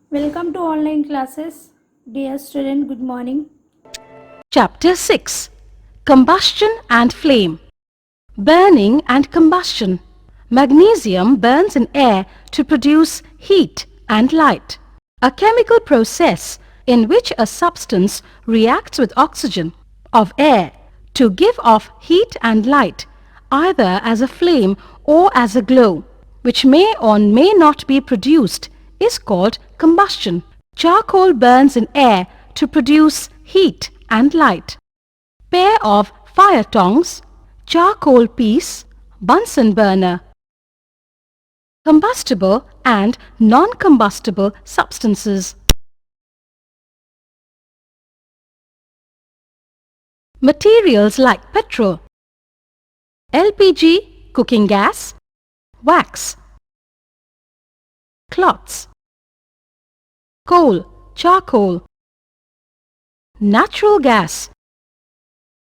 Welcome to online classes. Dear student, good morning. Chapter 6. Combustion and Flame. Burning and combustion. Magnesium burns in air to produce heat and light. A chemical process in which a substance reacts with oxygen of air to give off heat and light, either as a flame or as a glow, which may or may not be produced, is called combustion. Charcoal burns in air to produce heat and light. Pair of fire tongs, charcoal piece, Bunsen burner. Combustible and non-combustible substances. Materials like petrol, LPG, cooking gas, wax, cloths, coal, charcoal, natural gas,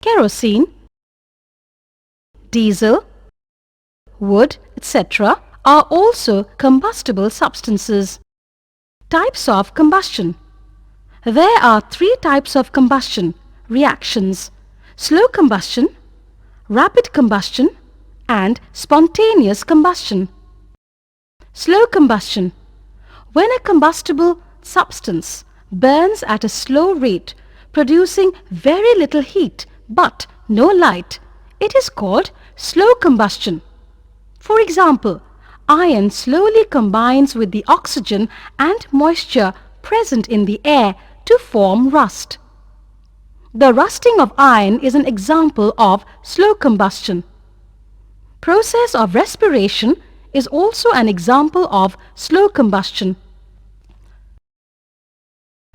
kerosene, diesel, wood, etc. are also combustible substances. Types of combustion. There are three types of combustion reactions: slow combustion, rapid combustion, and spontaneous combustion. Slow combustion. When a combustible substance burns at a slow rate, producing very little heat but no light, it is called slow combustion. For example, iron slowly combines with the oxygen and moisture present in the air to form rust. The rusting of iron is an example of slow combustion. Process of respiration is also an example of slow combustion.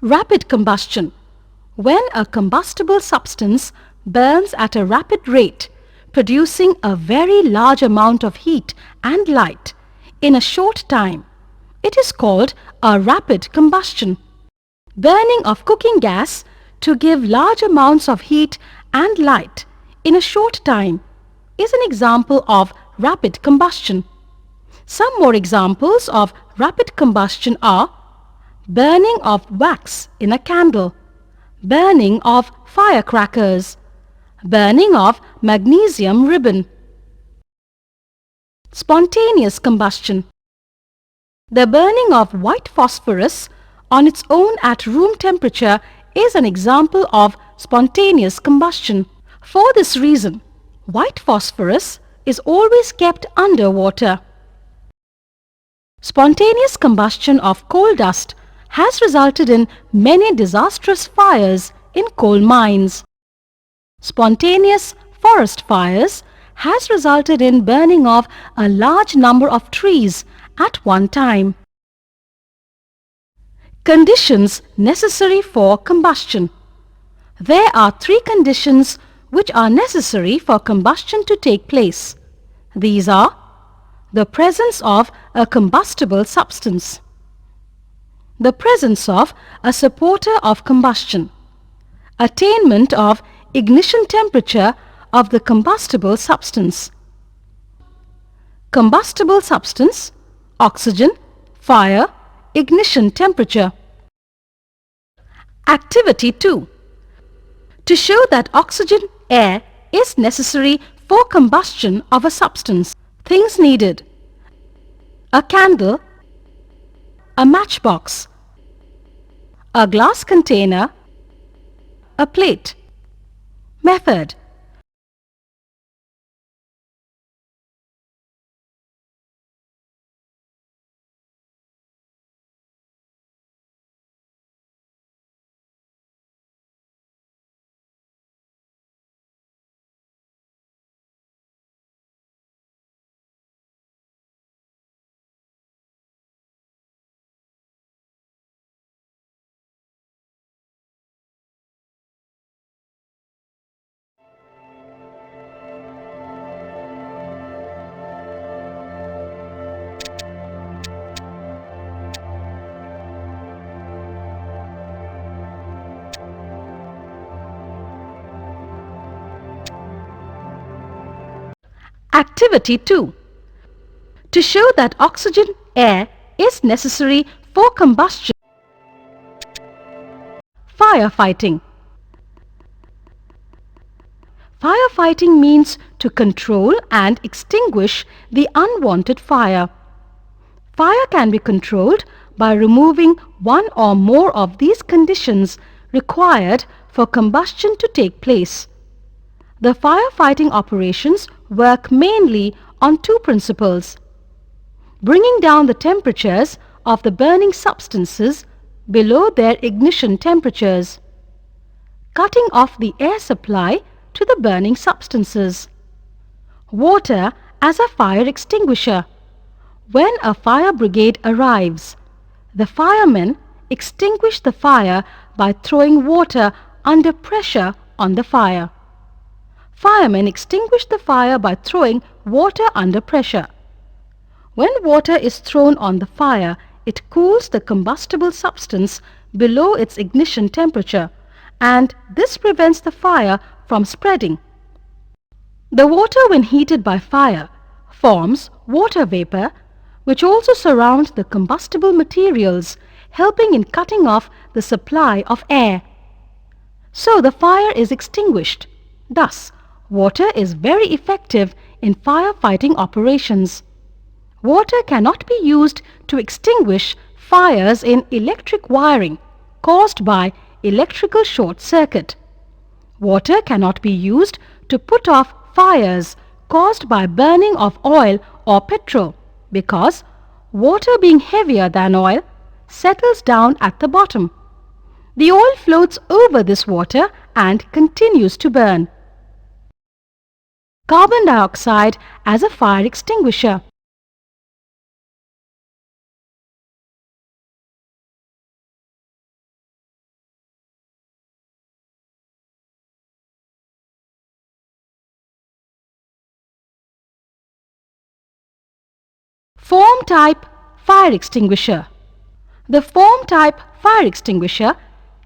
Rapid combustion. When a combustible substance burns at a rapid rate, producing a very large amount of heat and light in a short time, it is called a rapid combustion. Burning of cooking gas to give large amounts of heat and light in a short time is an example of rapid combustion. Some more examples of rapid combustion are burning of wax in a candle, burning of firecrackers, burning of magnesium ribbon. Spontaneous combustion. The burning of white phosphorus on its own at room temperature is an example of spontaneous combustion. For this reason, white phosphorus is always kept under water. Spontaneous combustion of coal dust has resulted in many disastrous fires in coal mines. Spontaneous forest fires has resulted in burning of a large number of trees at one time. Conditions necessary for combustion. There are three conditions which are necessary for combustion to take place. These are the presence of a combustible substance, the presence of a supporter of combustion, attainment of ignition temperature of the combustible substance. Combustible substance, oxygen, fire, ignition temperature. Activity 2. To show that oxygen, air is necessary for combustion of a substance. Things needed: a candle, a matchbox, a glass container, a plate. Method. Activity 2. To show that oxygen, air is necessary for combustion. firefighting. Firefighting means to control and extinguish the unwanted fire. Fire can be controlled by removing one or more of these conditions required for combustion to take place. The firefighting operations work mainly on two principles: bringing down the temperatures of the burning substances below their ignition temperatures, cutting off the air supply to the burning substances. Water as a fire extinguisher. When a fire brigade arrives, the firemen extinguish the fire by throwing water under pressure on the fire. Firemen extinguish the fire by throwing water under pressure. When water is thrown on the fire, it cools the combustible substance below its ignition temperature, and this prevents the fire from spreading. The water, when heated by fire, forms water vapor, which also surrounds the combustible materials, helping in cutting off the supply of air. So the fire is extinguished. Thus, water is very effective in firefighting operations. Water cannot be used to extinguish fires in electric wiring caused by electrical short circuit. Water cannot be used to put off fires caused by burning of oil or petrol, because water, being heavier than oil, settles down at the bottom. The oil floats over this water and continues to burn. Carbon dioxide as a fire extinguisher. Foam type fire extinguisher. The foam type fire extinguisher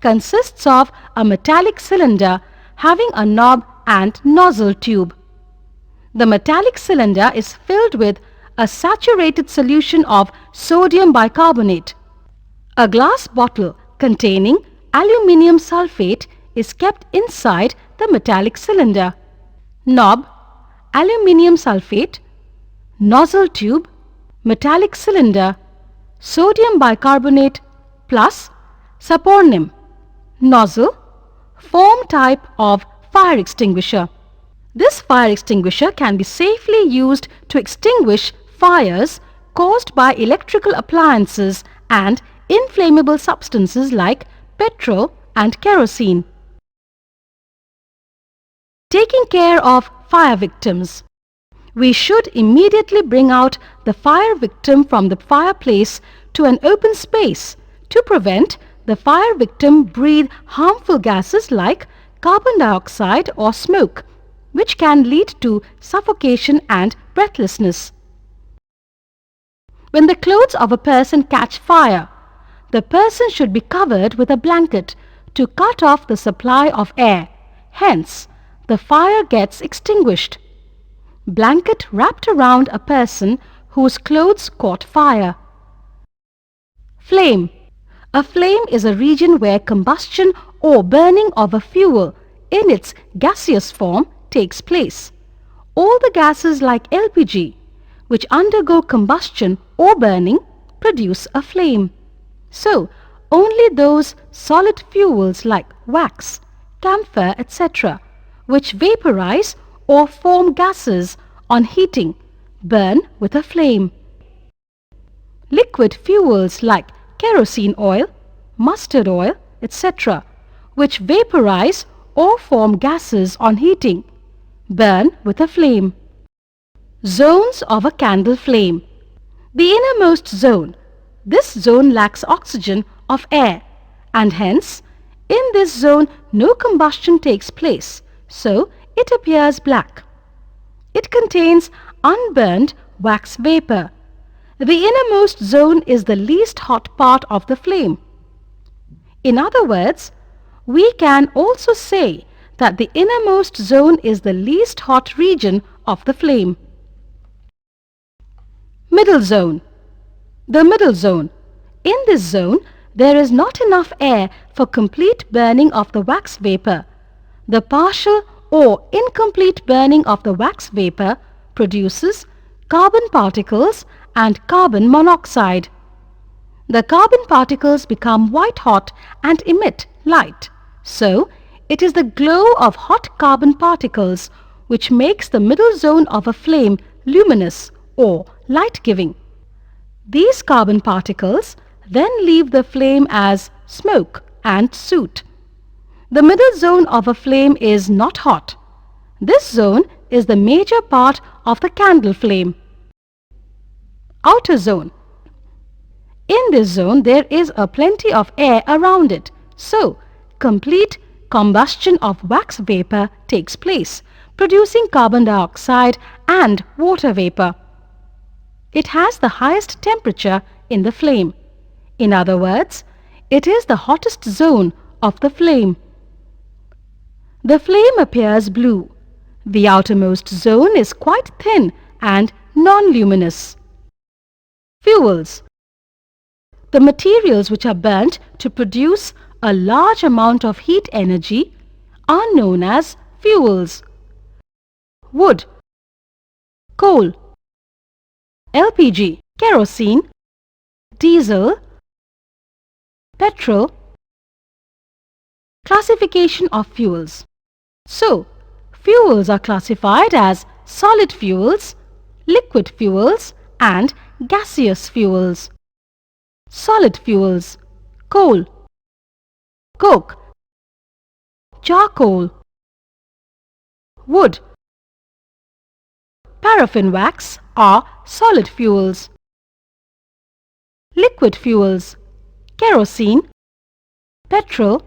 consists of a metallic cylinder having a knob and nozzle tube. The metallic cylinder is filled with a saturated solution of sodium bicarbonate. A glass bottle containing aluminium sulfate is kept inside the metallic cylinder. Knob, aluminium sulfate, nozzle tube, metallic cylinder, sodium bicarbonate plus saponin, nozzle, foam type of fire extinguisher. This fire extinguisher can be safely used to extinguish fires caused by electrical appliances and inflammable substances like petrol and kerosene. Taking care of fire victims. We should immediately bring out the fire victim from the fireplace to an open space to prevent the fire victim breathe harmful gases like carbon dioxide or smoke, which can lead to suffocation and breathlessness. When the clothes of a person catch fire, the person should be covered with a blanket to cut off the supply of air. Hence, the fire gets extinguished. Blanket wrapped around a person whose clothes caught fire. Flame. A flame is a region where combustion or burning of a fuel in its gaseous form takes place. All the gases like LPG, which undergo combustion or burning, produce a flame. So, only those solid fuels like wax, camphor, etc., which vaporize or form gases on heating, burn with a flame. Liquid fuels like kerosene oil, mustard oil, etc., which vaporize or form gases on heating, burn with a flame. Zones of a candle flame. The innermost zone. This zone lacks oxygen of air, and hence, in this zone no combustion takes place, so it appears black. It contains unburned wax vapor. The innermost zone is the least hot part of the flame. In other words, we can also say that the innermost zone is the least hot region of the flame. Middle zone. The middle zone. In this zone, there is not enough air for complete burning of the wax vapor. The partial or incomplete burning of the wax vapor produces carbon particles and carbon monoxide. The carbon particles become white hot and emit light. So, it is the glow of hot carbon particles which makes the middle zone of a flame luminous or light-giving. These carbon particles then leave the flame as smoke and soot. The middle zone of a flame is not hot. This zone is the major part of the candle flame. Outer zone. In this zone there is a plenty of air around it, so complete combustion of wax vapor takes place, producing carbon dioxide and water vapor. It has the highest temperature in the flame. In other words, it is the hottest zone of the flame. The flame appears blue. The outermost zone is quite thin and non-luminous. Fuels. The materials which are burnt to produce a large amount of heat energy are known as fuels. Wood, coal, LPG, kerosene, diesel, petrol. Classification of fuels. So, fuels are classified as solid fuels, liquid fuels and gaseous fuels. Solid fuels: coal, coke, charcoal, wood. Paraffin wax are solid fuels. Liquid fuels: kerosene, petrol,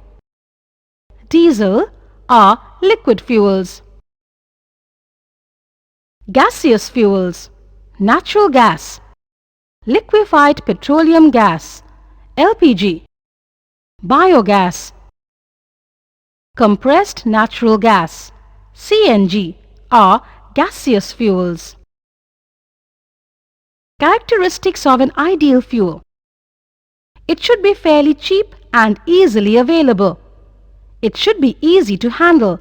diesel are liquid fuels. Gaseous fuels: natural gas, liquefied petroleum gas, LPG, biogas, compressed natural gas, CNG are gaseous fuels. Characteristics of an ideal fuel. It should be fairly cheap and easily available. It should be easy to handle,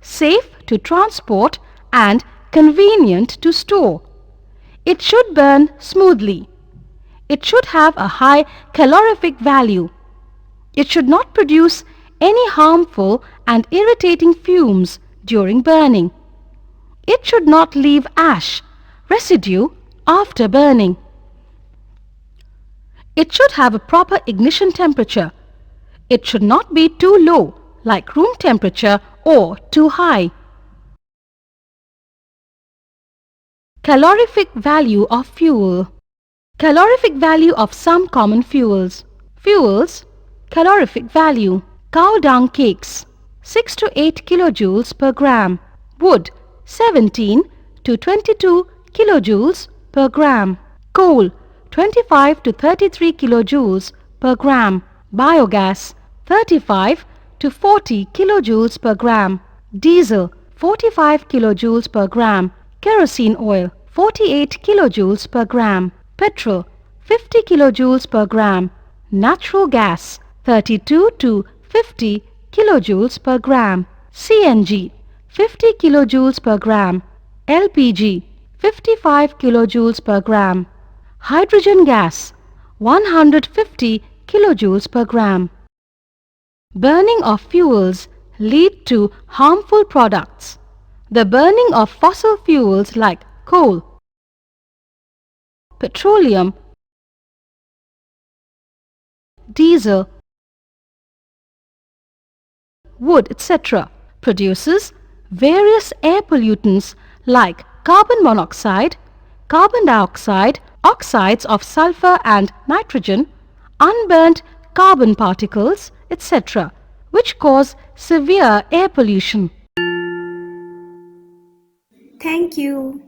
safe to transport and convenient to store. It should burn smoothly. It should have a high calorific value. It should not produce any harmful and irritating fumes during burning. It should not leave ash, residue after burning. It should have a proper ignition temperature. It should not be too low, like room temperature, or too high. Calorific value of fuel. Calorific value of some common fuels. Fuels, calorific value. Cow dung cakes, 6 to 8 kilojoules per gram. Wood, 17 to 22 kilojoules per gram. Coal, 25 to 33 kilojoules per gram. Biogas, 35 to 40 kilojoules per gram. Diesel, 45 kilojoules per gram. Kerosene oil, 48 kilojoules per gram. Petrol, 50 kilojoules per gram. Natural gas, 32 to 50 kilojoules per gram. CNG, 50 kilojoules per gram. LPG, 55 kilojoules per gram. Hydrogen gas, 150 kilojoules per gram. Burning of fuels lead to harmful products. The burning of fossil fuels like coal, petroleum, diesel, wood, etc. produces various air pollutants like carbon monoxide, carbon dioxide, oxides of sulfur and nitrogen, unburnt carbon particles, etc., which cause severe air pollution. Thank you.